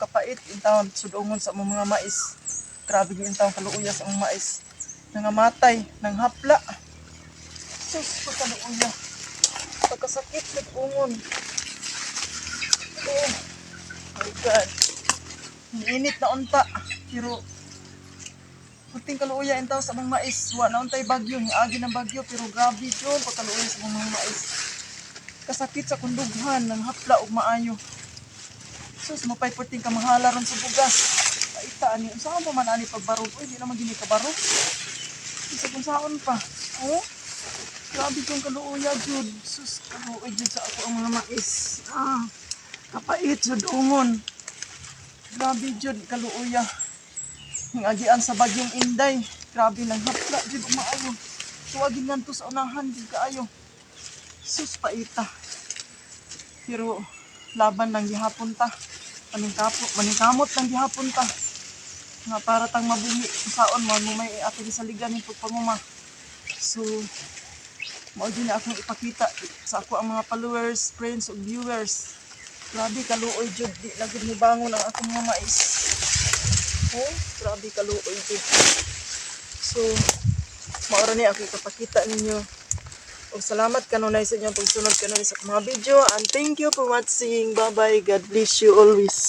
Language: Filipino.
kapait intawon sudongon sa mga mais. Grabe gyud intawon kaluuya sa mga mais. Nangamatay, nang hapla. Sus, pagkaluuya. Pagkasakit sa ungon. Oh my God. Init na unta. Pero puting kaluuya intaw sa mga mais. Wa na untay bagyo, agi ng bagyo pero grabe yun pagkaluuya sa mga mais. Kasakit sa kundughan, nang hapla ug maayo. Sus, mapay puting kamahala ron sa bugas. Kaita ani, saan pa man ani pagbarog? Uy, di naman gini kabarog. Isa kung saan pa. Oh, grabe kong kaluuya jud. Sus, kaluoy jud sa ako ang mga mais. Kapait jud ungon. Grabe jud kaluuya. Hingagian sa bagyong Inday. Grabe lang hapla jud maayo. Tuwagin nganto sa unahan jud kaayo. Sus, paita. Pero laban lang gihapon ta. Maningkamot lang gihapon ta. Nga para tang mabuhi saon mo may ato gisaligan ng pagpanguma. So mao din akong ipakita sa ako ang mga followers, friends ug viewers. Grabe kaluoy jud di lagi ni bangon ang akong mga mais. Oh, grabe kaluoy jud. So mao ra ni ako ipakita ninyo. O salamat kanunay sa inyong pagsunod kanunay sa mga video and thank you for watching. Bye bye. God bless you always.